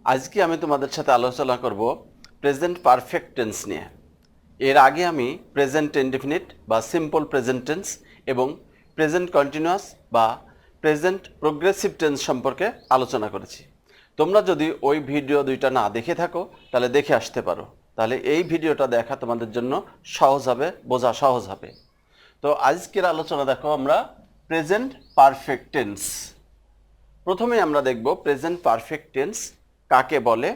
আজকে আমি তোমাদের সাথে আলোচনা করব প্রেজেন্ট পারফেক্ট টেন্স নিয়ে। এর আগে আমি প্রেজেন্ট ইনডেফিনিট বা সিম্পল প্রেজেন্ট টেন্স এবং প্রেজেন্ট কন্টিনিউয়াস বা প্রেজেন্ট প্রোগ্রেসিভ টেন্স সম্পর্কে আলোচনা করেছি। তোমরা যদি ওই ভিডিও দুইটা না দেখে থাকো তাহলে দেখে আসতে পারো, তাহলে এই ভিডিওটা দেখা তোমাদের জন্য সহজ হবে, বোঝা সহজ হবে। তো আজকের আলোচনা দেখো আমরা প্রেজেন্ট পারফেক্ট টেন্স। প্রথমে আমরা দেখব প্রেজেন্ট পারফেক্ট টেন্স কাকে বলে,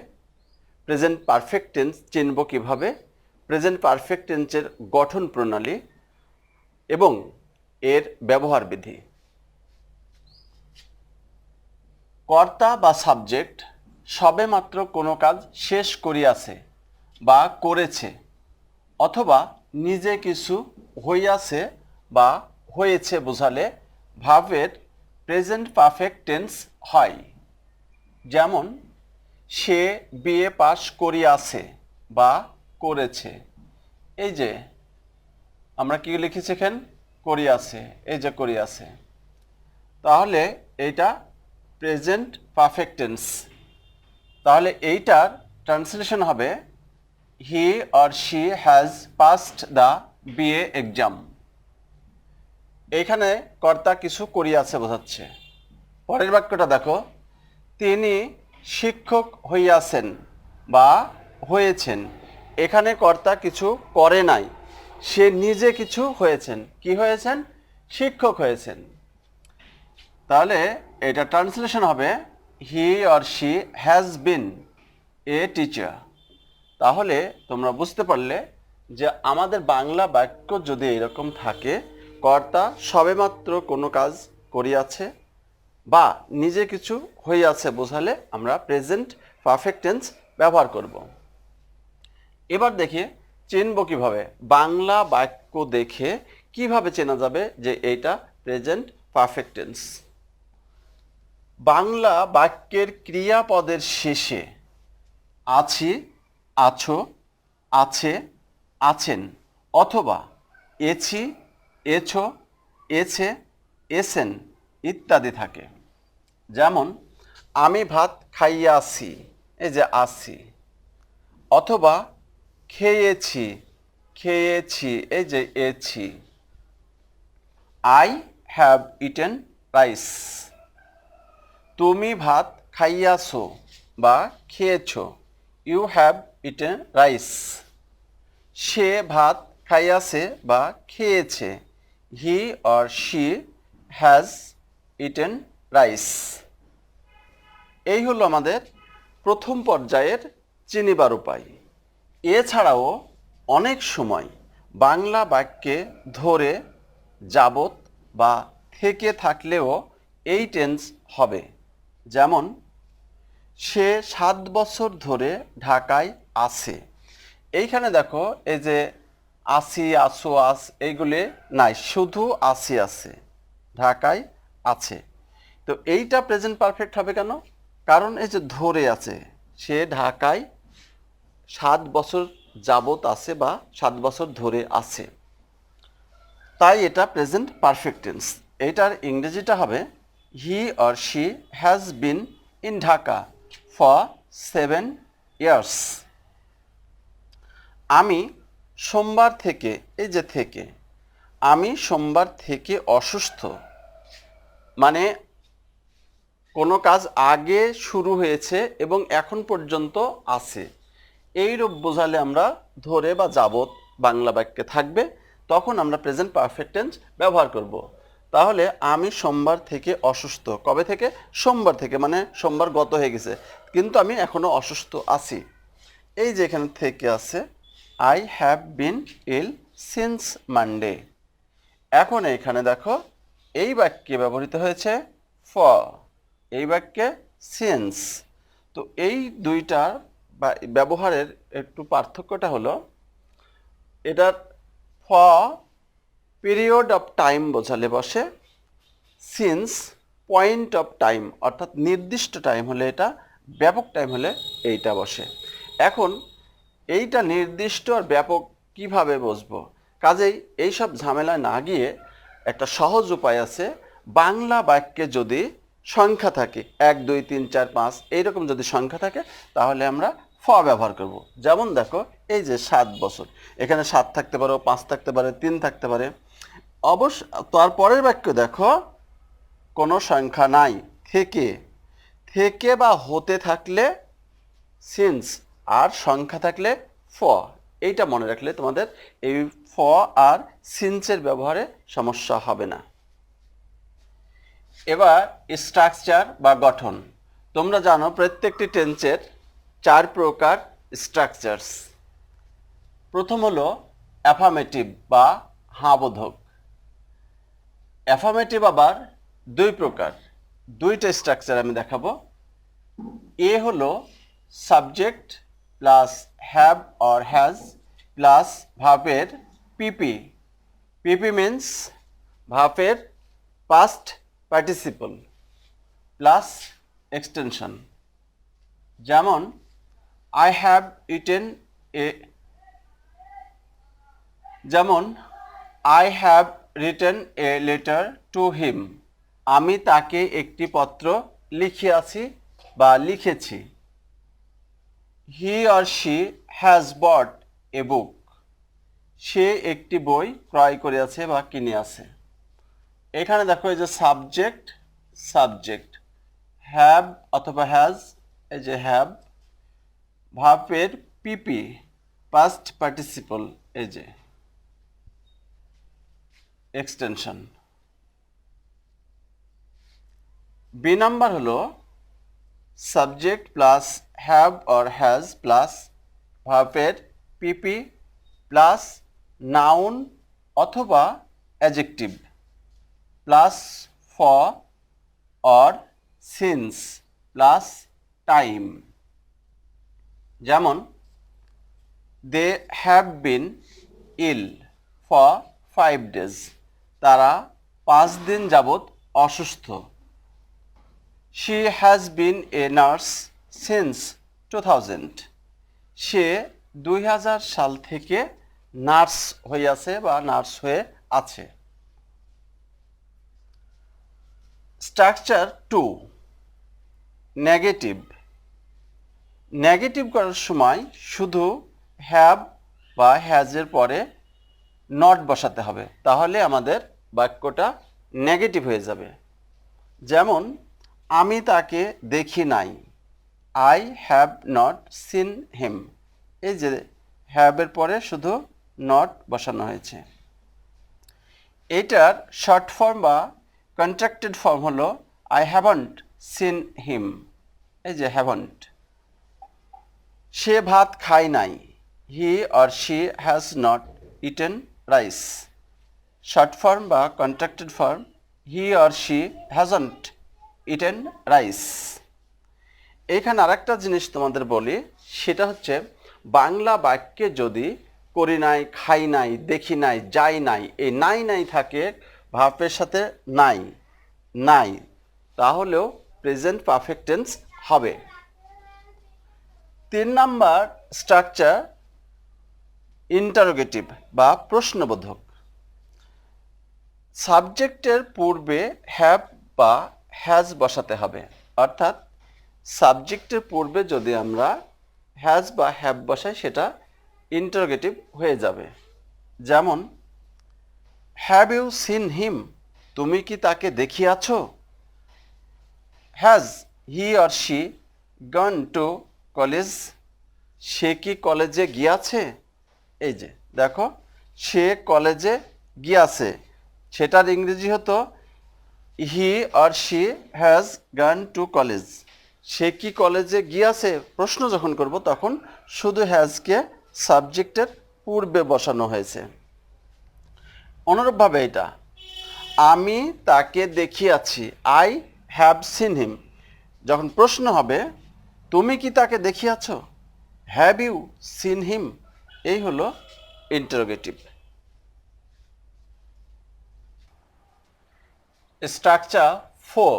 প্রেজেন্ট পারফেক্ট টেন্স চিনব কিভাবে, প্রেজেন্ট পারফেক্ট টেন্সের গঠন প্রণালী এবং এর ব্যবহার বিধি। কর্তা বা সাবজেক্ট সবেমাত্র কোনো কাজ শেষ করিয়াছে বা করেছে অথবা নিজে কিছু হইয়াছে বা হয়েছে বোঝালে ভার্বের প্রেজেন্ট পারফেক্ট টেন্স হয়। যেমন সে বিএ পাশ করিয়াছে বা করেছে। এই যে আমরা কি লিখেছি এখানে করিয়াছে, এই যে করিয়াছে, তাহলে এইটা প্রেজেন্ট পারফেক্ট টেন্স। তাহলে এইটার ট্রান্সলেশন হবে he or she has passed the BA exam. এইখানে কর্তা কিছু করিয়াছে বোঝাচ্ছে। পরের বাক্যটা দেখো, তিনি শিক্ষক হইয়াছেন বা হয়েছেন। এখানে কর্তা কিছু করে নাই, সে নিজে কিছু হয়েছেন। কি হয়েছেন? শিক্ষক হয়েছেন। তাহলে এটা ট্রান্সলেশন হবে he or she has been a teacher. তাহলে তোমরা বুঝতে পারলে যে আমাদের বাংলা বাক্য যদি এরকম থাকে, কর্তা সবেমাত্র কোনো কাজ করিয়াছে বা নিজে কিছু হইয়াছে বোঝালে আমরা প্রেজেন্ট পারফেক্ট টেন্স ব্যবহার করব। এবার দেখি চিনব কিভাবে, বাংলা বাক্য দেখে কিভাবে চেনা যাবে যে এইটা প্রেজেন্ট পারফেক্ট টেন্স। বাংলা বাক্যের ক্রিয়াপদের শেষে আছি, আছো, আছে, আছেন অথবা এছি, এছো, এছে, এসেন ইত্যাদি থাকে। যেমন আমি ভাত খাইয়াছি, এই যে আছি, অথবা খেয়েছি, খেয়েছি, এই যে এছি। I have eaten rice. তুমি ভাত খাইয়াছো বা খেয়েছো, ইউ হ্যাভ ইটেন রাইস। সে ভাত খাইয়াছে বা খেয়েছে, he or she has eaten rice. এই হলো আমাদের প্রথম পর্যায়ের চিনিবার উপায়। এছাড়াও অনেক সময় বাংলা বাক্যে ধরে, যাবত বা থেকে থাকলেও এই টেন্স হবে। যেমন সে 7 বছর ধরে ঢাকায় আছে। এইখানে দেখো এই যে আসি, আসো, আস এইগুলি নাই, শুধু আসি আছে, ঢাকায় আছে। তো এইটা প্রেজেন্ট পারফেক্ট হবে কেন? কারণ এই যে ধরে আছে, সে ঢাকায় 7 বছর যাবত আছে বা 7 বছর ধরে আছে, তাই এটা প্রেজেন্ট পারফেক্ট টেন্স। এইটার ইংরেজিটা হবে he or she has been in Dhaka for 7 years. আমি সোমবার থেকে, এই যে থেকে, আমি সোমবার থেকে অসুস্থ, মানে কোনো কাজ আগে শুরু হয়েছে এবং এখন পর্যন্ত আছে, এইরূপ বোঝালে আমরা ধরে বা যাবত বাংলা বাক্যে থাকবে, তখন আমরা প্রেজেন্ট পারফেক্ট টেন্স ব্যবহার করব। তাহলে আমি সোমবার থেকে অসুস্থ, কবে থেকে? সোমবার থেকে, মানে সোমবার গত হয়ে গেছে কিন্তু আমি এখনো অসুস্থ আছি। এই যে এখানে থেকে আছে, I have been ill since Monday. এখন এখানে দেখো এই বাক্যে ব্যবহৃত হয়েছে ফর, এই বাক্যে সিন্স। তো এই দুইটার ব্যবহারের একটু পার্থক্যটা হলো, এটার ফর পিরিয়ড অফ টাইম বোঝালে বসে, সিন্স পয়েন্ট অফ টাইম অর্থাৎ নির্দিষ্ট টাইম হলে এটা, ব্যাপক টাইম হলে এইটা বসে। এখন এইটা নির্দিষ্ট আর ব্যাপক কিভাবে বুঝবো? কাজেই এইসব ঝামেলায় না গিয়ে একটা সহজ উপায় আছে। বাংলা বাক্যে যদি সংখ্যা থাকে 1 2 3 4 5 এইরকম যদি সংখ্যা থাকে তাহলে আমরা ফ ব্যবহার করব। যেমন দেখো এই যে 7 বছর, এখানে 7 থাকতে পারে, 5 থাকতে পারে, 3 থাকতে পারে। অবশ্য তারপরের বাক্য দেখো কোনো সংখ্যা নাই, থেকে, থেকে বা হতে থাকলে সিন্স, আর সংখ্যা থাকলে ফ। এইটা মনে রাখলে তোমাদের এই ফ আর সিন্সের ব্যবহারে সমস্যা হবে না। এবার স্ট্রাকচার বা গঠন। তোমরা জানো প্রত্যেকটি টেন্সের 4 প্রকার স্ট্রাকচারস। প্রথম হলো অ্যাফার্মেটিভ বা হাবোধক। অ্যাফার্মেটিভ আবার 2 প্রকার, 2টা স্ট্রাকচার আমি দেখাবো। এ হলো subject plus have or has plus ভার্বের পিপি। পিপি মিন্স ভার্বের পাস্ট পার্টিসিপল প্লাস এক্সটেনশন। যেমন আই হ্যাভ ইটেন এ, যেমন I have written a letter to him, আমি তাকে একটি পত্র লিখিয়াছি বা লিখেছি। হি অর শি হ্যাজ বট এ বুক, সে একটি বই ক্রয় করিয়াছে বা কিনিয়াছে। এখানে দেখো এই যে সাবজেক্ট, সাবজেক্ট, হ্যাভ অথবা হ্যাজ, এই যে হ্যাভ, ভার্বের পিপি পাস্ট পার্টিসিপল, এই যে এক্সটেনশন। বি নাম্বার হলো subject plus have or has plus ভার্বের পিপি প্লাস নাউন অথবা adjective plus for or since plus time. যেমন they have been ill for 5 days, তারা 5 দিন যাবৎ অসুস্থ। She has been a nurse since 2000, সে 2000 সাল থেকে নার্স হইয়াছে বা নার্স হয়ে আছে। Structure 2 negative. নেগেটিভ করার সময় শুধু হ্যাভ বা হ্যাজের পরে নট বসাতে হবে, তাহলে আমাদের বাক্যটা নেগেটিভ হয়ে যাবে। যেমন আমি তাকে দেখি নাই, I have not seen him, এই যে হ্যাভের পরে শুধু নট বসানো হয়েছে। এটার শর্ট ফর্ম বা কন্ট্রাক্টেড ফর্ম হলো আই হ্যাভন্ট সিন হিম, এই যে হ্যাভন্ট। সে ভাত খায় নাই, he or she has not eaten rice. Short form বা contracted form he or she hasn't eaten rice. এখানে আরেকটা জিনিস তোমাদের বলি, সেটা হচ্ছে বাংলা বাক্যে যদি করি নাই, খাই নাই, দেখি নাই, যাই নাই, এই নাই নাই থাকে ভার্বের সাথে নাই, নাই, তাহলেও প্রেজেন্ট পারফেক্ট টেন্স হবে। 3 নাম্বার স্ট্রাকচার ইন্টারোগেটিভ বা প্রশ্নবোধক। সাবজেক্টের পূর্বে হ্যাভ বা হ্যাজ বসাতে হবে, অর্থাৎ সাবজেক্টের পূর্বে যদি আমরা হ্যাজ বা হ্যাভ বসাই সেটা ইন্টারোগেটিভ হয়ে যাবে। যেমন হ্যাভ ইউ সিন হিম, তুমি কি তাকে দেখিয়াছ। Has he or she gone to college, সে কি কলেজে গিয়াছে। এই যে দেখো সে কলেজে গিয়াছে, সেটার ইংরেজি হতো he or she has gone to college. সে কি কলেজে গিয়াছে প্রশ্ন যখন করব তখন শুধু হ্যাজকে সাবজেক্টের পূর্বে বসানো হয়েছে। অনুরূপভাবে এটা আমি তাকে দেখিয়াছি, আই হ্যাভ সিন হিম, যখন প্রশ্ন হবে তুমি কি তাকে দেখিয়াছ, হ্যাভ ইউ সিন হিম, এই হলো ইন্টারোগেটিভ। স্ট্রাকচার 4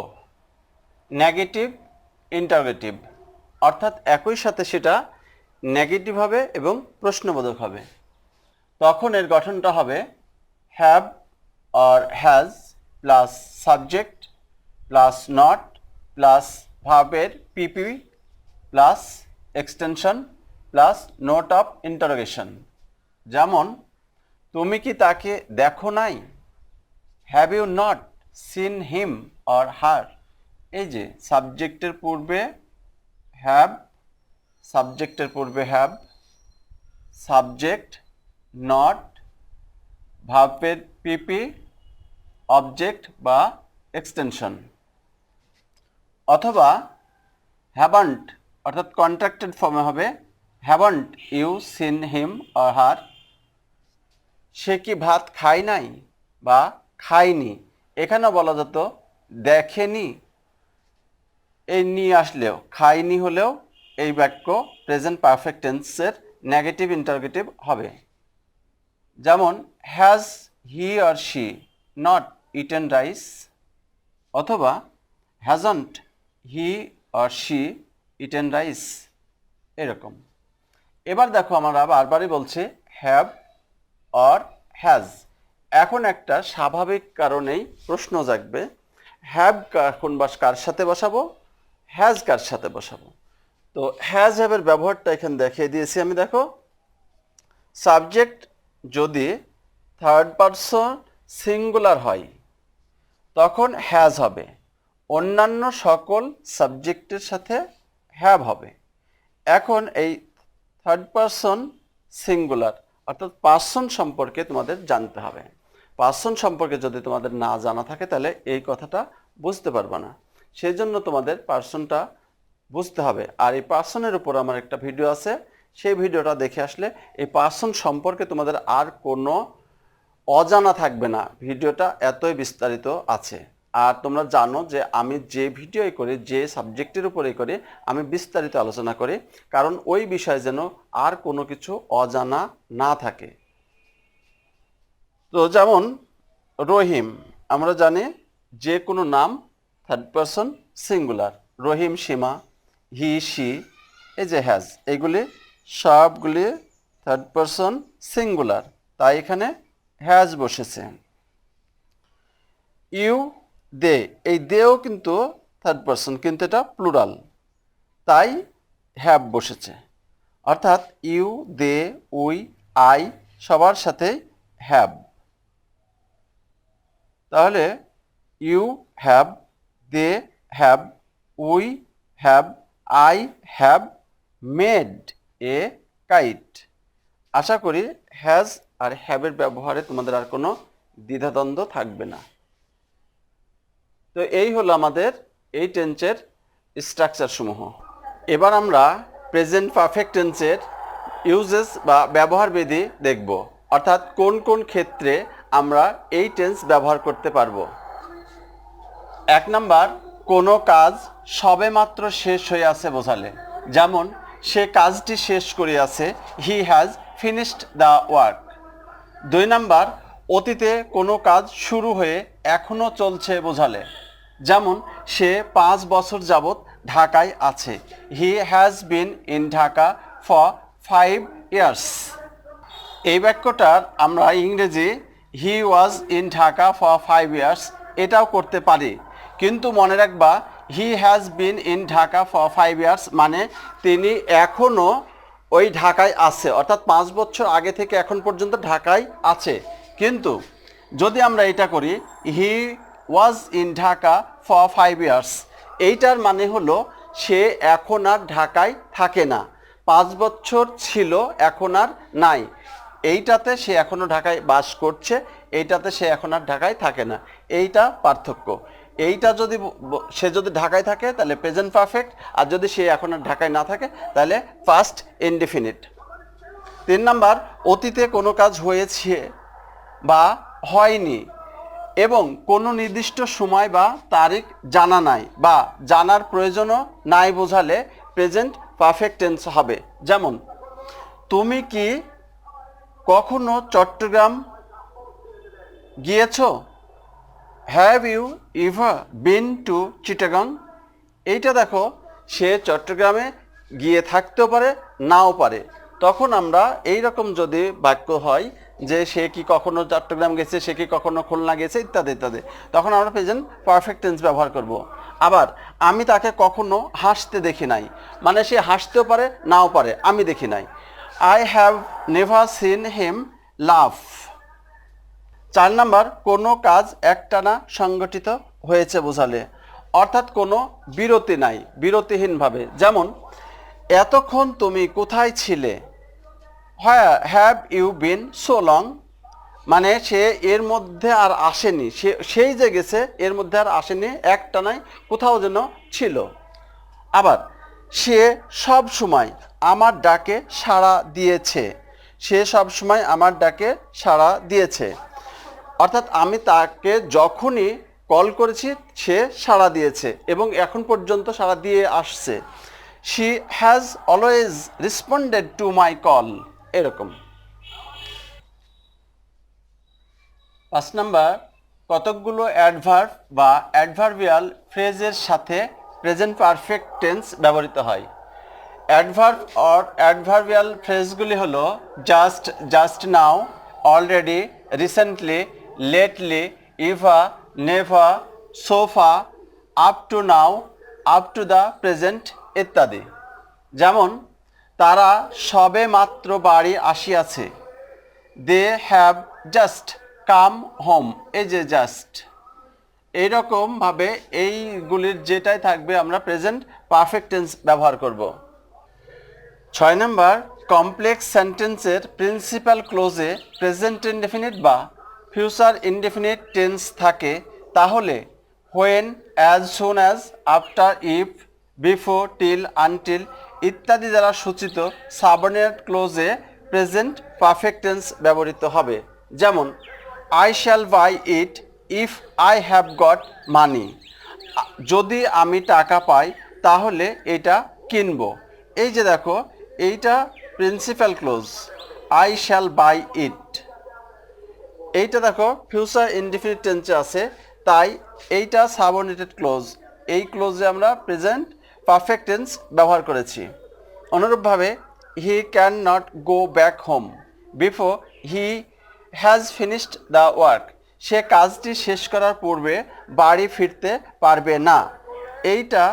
নেগেটিভ ইন্টারোগেটিভ, অর্থাৎ একই সাথে সেটা নেগেটিভ হবে এবং প্রশ্নবোধক হবে। তখন এর গঠনটা হবে have or has plus subject plus not plus ভার্বের PP plus extension plus note of interrogation. যেমন তুমি কি তাকে দেখো নাই, have you not seen him or her. এই যে সাবজেক্টের পূর্বে হ্যাভ, সাবজেক্টের পূর্বে হ্যাভ, সাবজেক্ট নট, ভার্বের পিপি, অবজেক্ট বা এক্সটেনশন। অথবা হ্যাভন্ট অর্থাৎ কন্ট্রাক্টেড ফর্মে হবে haven't you seen him or her. সে কি ভাত খায় নাই বা খায়নি, এখানেও বলা যেত দেখেনি, এই নি আসলেও খায়নি হলেও এই বাক্য প্রেজেন্ট পারফেক্ট টেন্সের নেগেটিভ ইন্টারোগেটিভ হবে। যেমন has he or she not eaten rice, অথবা hasn't he or she eaten rice, এরকম। এবার দেখো আমরা বারবারই বলছি হ্যাভ অর হ্যাজ। এখন একটা স্বাভাবিক কারণেই প্রশ্ন জাগবে, হ্যাভ এখন কার সাথে বসাবো, হ্যাজ কার সাথে বসাবো। তো হ্যাজ হ্যাভের ব্যবহারটা এখানে দেখিয়ে দিয়েছি আমি। দেখো সাবজেক্ট যদি থার্ড পারসন সিঙ্গুলার হয় তখন হ্যাজ হবে, অন্যান্য সকল সাবজেক্টের সাথে হ্যাভ হবে। এখন এই থার্ড পারসন সিঙ্গুলার অর্থাৎ পার্সন সম্পর্কে তোমাদের জানতে হবে। পার্সন সম্পর্কে যদি তোমাদের না জানা থাকে তাহলে এই কথাটা বুঝতে পারবে না, সেই জন্য তোমাদের পার্সনটা বুঝতে হবে। আর এই পার্সনের উপর আমার একটা ভিডিও আছে, সেই ভিডিওটা দেখে আসলে এই পার্সন সম্পর্কে তোমাদের আর কোনো অজানা থাকবে না, ভিডিওটা এতই বিস্তারিত আছে। আর তোমরা জানো যে আমি যে ভিডিওই করি, যে সাবজেক্টের উপরেই করি, আমি বিস্তারিত আলোচনা করি, কারণ ওই বিষয়ে যেন আর কোনো কিছু অজানা না থাকে। তো যেমন রহিম, আমরা জানি যে কোনো নাম third person singular, Rahim, Sima, he, she, এই যে হ্যাজ, এইগুলি সবগুলি থার্ড পারসন সিঙ্গুলার, তাই এখানে হ্যাজ বসেছে। ইউ, দে, এই দেও কিন্তু থার্ড পারসন, কিন্তু এটা প্লুরাল, তাই হ্যাভ বসেছে। অর্থাৎ ইউ, দে, উই, আই সবার সাথে হ্যাভ। তাহলে you have, they have, we have, I have made a kite. আশা করি হ্যাজ আর হ্যাভের ব্যবহারে তোমাদের আর কোনো দ্বিধাদ্বন্দ্ব থাকবে না। তো এই হলো আমাদের এই টেন্সের স্ট্রাকচার সমূহ। এবার আমরা প্রেজেন্ট পারফেক্ট টেন্সের ইউজেস বা ব্যবহার বিধি দেখব, অর্থাৎ কোন কোন ক্ষেত্রে আমরা এই টেন্স ব্যবহার করতে পারবো। 1 নাম্বার, কোনো কাজ সবেমাত্র শেষ হয়ে আছে বোঝালে, যেমন সে কাজটি শেষ করিয়াছে, হি has finished the work. 2 number, অতীতে কোনো কাজ শুরু হয়ে এখনও চলছে বোঝালে, যেমন সে 5 বছর যাবৎ ঢাকায় আছে, he has been in Dhaka for 5 years। এই বাক্যটার আমরা ইংরেজি he was in Dhaka for 5 years এটাও করতে পারি, কিন্তু মনে রাখবা he has been in Dhaka for 5 years মানে তিনি এখনও ওই ঢাকায় আছে, অর্থাৎ 5 বছর আগে থেকে এখন পর্যন্ত ঢাকায় আছে। কিন্তু যদি আমরা এটা করি he was in Dhaka for 5 years, এইটার মানে হলো সে এখন আর ঢাকায় থাকে না, 5 বছর ছিল এখন আর নাই। এইটাতে সে এখনও ঢাকায় বাস করছে, এইটাতে সে এখন আর ঢাকায় থাকে না, এইটা পার্থক্য। এইটা যদি সে যদি ঢাকায় থাকে তাহলে প্রেজেন্ট পারফেক্ট, আর যদি সে এখন আর ঢাকায় না থাকে তাহলে পাস্ট ইনডিফিনিট। 3 নাম্বার, অতীতে কোনো কাজ হয়েছে বা হয়নি এবং কোনো নির্দিষ্ট সময় বা তারিখ জানা নাই বা জানার প্রয়োজনও নাই বোঝালে প্রেজেন্ট পারফেক্ট টেন্স হবে। যেমন তুমি কি কখনো চট্টগ্রাম গিয়েছো, have you ever been to Chittagong. এইটা দেখো সে চট্টগ্রামে গিয়ে থাকতেও পারে নাও পারে, তখন আমরা এই রকম যদি বাক্য হয় যে সে কি কখনো চট্টগ্রাম গেছে, সে কি কখনো খুলনা গেছে, ইত্যাদি ইত্যাদি, তখন আমরা প্রেজেন্ট পারফেক্ট টেন্স ব্যবহার করব। আবার আমি তাকে কখনো হাসতে দেখি নাই, মানে সে হাসতেও পারে নাও পারে, আমি দেখি নাই। I have never seen him লাফ। 4 নাম্বার, কোনো কাজ একটানা সংগঠিত হয়েছে বোঝালে, অর্থাৎ কোনো বিরতি নাই, বিরতিহীনভাবে। যেমন, এতক্ষণ তুমি কোথায় ছিলে? Where have you been so long? মানে সে এর মধ্যে আর আসেনি, সেই যে গেছে এর মধ্যে আর আসেনি, একটানায় কোথাও যেন ছিল। আবার, সে সব সময় আমার ডাকে সাড়া দিয়েছে, সে সব সময় আমার ডাকে সাড়া দিয়েছে, অর্থাৎ আমি তাকে যখনই কল করেছি সে সাড়া দিয়েছে এবং এখন পর্যন্ত সাড়া দিয়ে আসছে। She has always responded to my call, এরকম। 5 নাম্বার, কতকগুলো অ্যাডভার্ব বা অ্যাডভার্বিয়াল ফ্রেজের সাথে প্রেজেন্ট পারফেক্ট টেন্স ব্যবহৃত হয়। অ্যাডভার্ব অর অ্যাডভার্বিয়াল ফ্রেজগুলি হলো just, just now, already, recently, lately, ever, never, so far, up to now, up to the present ইত্যাদি। যেমন, তারা সবে মাত্র বাড়ি আসিয়াছে, they have just come home, এই যে জাস্ট, এইরকমভাবে এইগুলির যেটাই থাকবে আমরা প্রেজেন্ট পারফেক্ট টেন্স ব্যবহার করব। 6 নাম্বার, কমপ্লেক্স সেন্টেন্সের প্রিন্সিপাল ক্লোজে প্রেজেন্ট ইনডেফিনিট বা ফিউচার ইনডেফিনিট টেন্স থাকে, তাহলে when, as soon as, after, if, before, till, until ইত্যাদি দ্বারা সূচিত সাবঅর্ডিনেট ক্লোজে প্রেজেন্ট পারফেক্ট টেন্স ব্যবহৃত হবে। যেমন, I shall buy it if I have got money, যদি আমি টাকা পাই তাহলে এটা কিনবো। এই যে দেখো, এইটা principal clause, I shall buy it. এইটা দেখো ফিউচার ইনডিফিনিট টেন্সে আছে, তাই এইটা সাবঅর্ডিনেটেড ক্লোজ, এই ক্লোজে আমরা প্রেজেন্ট পারফেক্ট টেন্স ব্যবহার করেছি। অনুরূপভাবে, he can not go back home before he has finished the work, সে কাজটি শেষ করার পূর্বে বাড়ি ফিরতে পারবে না। এইটা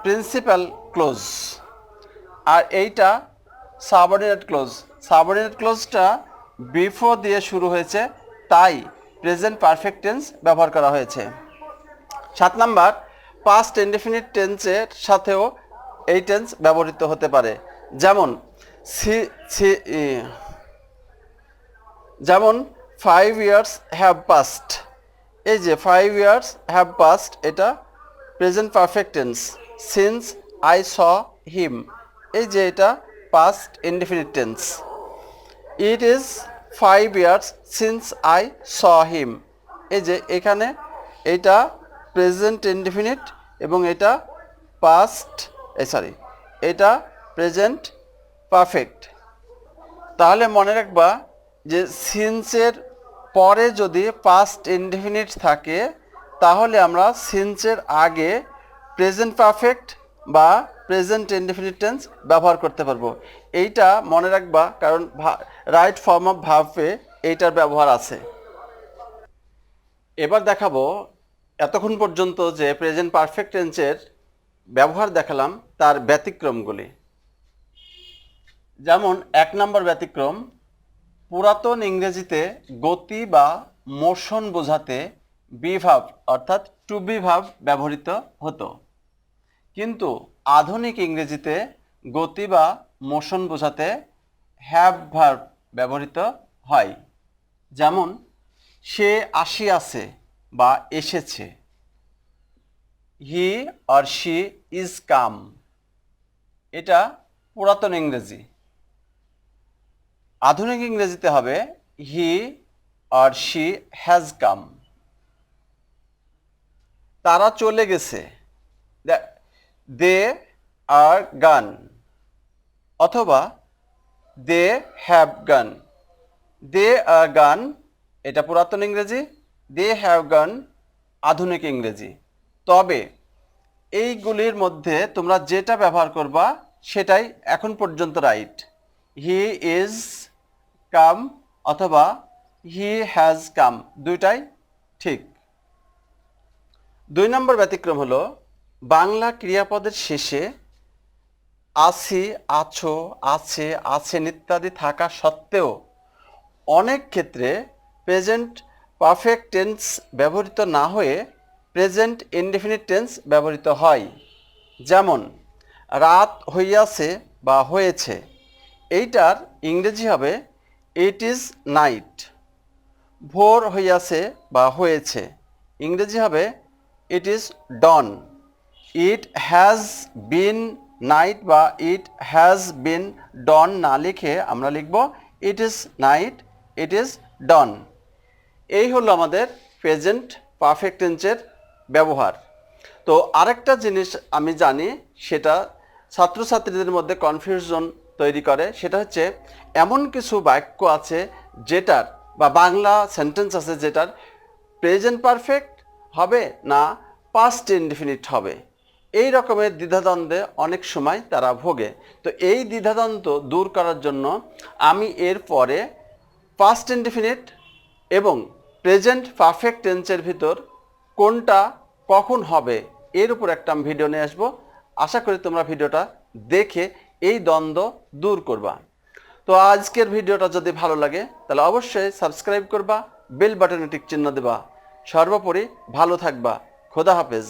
প্রিন্সিপাল ক্লোজ, আর এইটা সাবঅর্ডিনেট ক্লোজ। সাবঅর্ডিনেট ক্লোজটা বিফোর দিয়ে শুরু হয়েছে, তাই প্রেজেন্ট পারফেক্ট টেন্স ব্যবহার করা হয়েছে। 7 নাম্বার, পাস্ট ইনডেফিনিট টেন্সের সাথেও এই টেন্স ব্যবহৃত হতে পারে। যেমন, যেমন 5 ইয়ার্স হ্যাভ পাস্ট, এই যে 5 ইয়ার্স হ্যাভ পাস্ট, এটা present perfect tense. Since I saw him, এই যে এটা past indefinite tense. It is 5 years since I saw him, এই যে এখানে এটা প্রেজেন্ট ইনডেফিনিট এবং এটা পাস্ট, এটা প্রেজেন্ট পারফেক্ট। তাহলে মনে রাখবা যে সিন্সের পরে যদি পাস্ট ইনডেফিনিট থাকে তাহলে আমরা সিন্সের আগে প্রেজেন্ট পারফেক্ট বা প্রেজেন্ট ইনডেফিনিট টেন্স ব্যবহার করতে পারবো। এইটা মনে রাখবা, কারণ রাইট ফর্ম অফ ভার্বে এইটার ব্যবহার আছে। এবার দেখাবো এতক্ষণ পর্যন্ত যে প্রেজেন্ট পারফেক্ট টেন্সের ব্যবহার দেখালাম তার ব্যতিক্রমগুলি। যেমন 1 নম্বর ব্যতিক্রম, পুরাতন ইংরেজিতে গতি বা মোশন বোঝাতে বি ভার্ব অর্থাৎ টু বি ভার্ব ব্যবহৃত হতো, কিন্তু আধুনিক ইংরেজিতে গতি বা মোশন বোঝাতে হ্যাভ ভার্ব ব্যবহৃত হয়। যেমন, সে আসিয়াছে বা এসেছে, he or she is come, এটা পুরাতন ইংরেজি। আধুনিক ইংরেজিতে হবে he or she has come. তারা চলে গেছে, দে আর গান, অথবা দে হ্যাভ গান। দে আর গান এটা পুরাতন ইংরেজি, দে হ্যাভ গান আধুনিক ইংরেজি। তবে এইগুলির মধ্যে তোমরা যেটা ব্যবহার করবা সেটাই এখন পর্যন্ত রাইট। হি ইজ কাম অথবা হি হ্যাজ কাম, দুইটাই ঠিক। 2 নম্বর ব্যতিক্রম হলো বাংলা ক্রিয়াপদের শেষে আছি, আছো, আছে, আছেন ইত্যাদি থাকা সত্ত্বেও অনেক ক্ষেত্রে প্রেজেন্ট পারফেক্ট টেন্স ব্যবহৃত না হয়ে প্রেজেন্ট ইনডেফিনিট টেন্স ব্যবহৃত হয়। যেমন রাত হইয়াছে বা হয়েছে, এইটার ইংরেজি হবে ইট ইজ নাইট। ভোর হইয়াছে বা হয়েছে, ইংরেজি হবে it is done. It has been night বা ইট হ্যাজ বিন ডন না লিখে আমরা লিখব it is night, it is done. এই হলো আমাদের প্রেজেন্ট পারফেক্ট টেন্সের ব্যবহার। তো আরেকটা জিনিস আমি জানি, সেটা ছাত্রছাত্রীদের মধ্যে কনফিউশন তৈরি করে, সেটা হচ্ছে এমন কিছু বাক্য আছে যেটার বা বাংলা সেন্টেন্স আছে যেটার প্রেজেন্ট পারফেক্ট হবে না পাস্ট ইনডেফিনিট হবে। এই রকমের দ্বিধাদ্বন্দ্বে অনেক সময় তারা ভোগে। তো এই দ্বিধাদ্বন্দ্ব দূর করার জন্য আমি এর পরে পাস্ট ইনডেফিনিট এবং প্রেজেন্ট পারফেক্ট টেন্সের ভিতর কোনটা কখন হবে এর উপর একটা আমি ভিডিও নিয়ে আসবো। আশা করি তোমরা ভিডিওটা দেখে এই দ্বন্দ্ব দূর করবা। তো আজকের ভিডিওটা যদি ভালো লাগে তাহলে অবশ্যই সাবস্ক্রাইব করবা, বেল বাটনে টিক চিহ্ন দেবা। সর্বোপরি ভালো থাকবা। খোদা হাফেজ।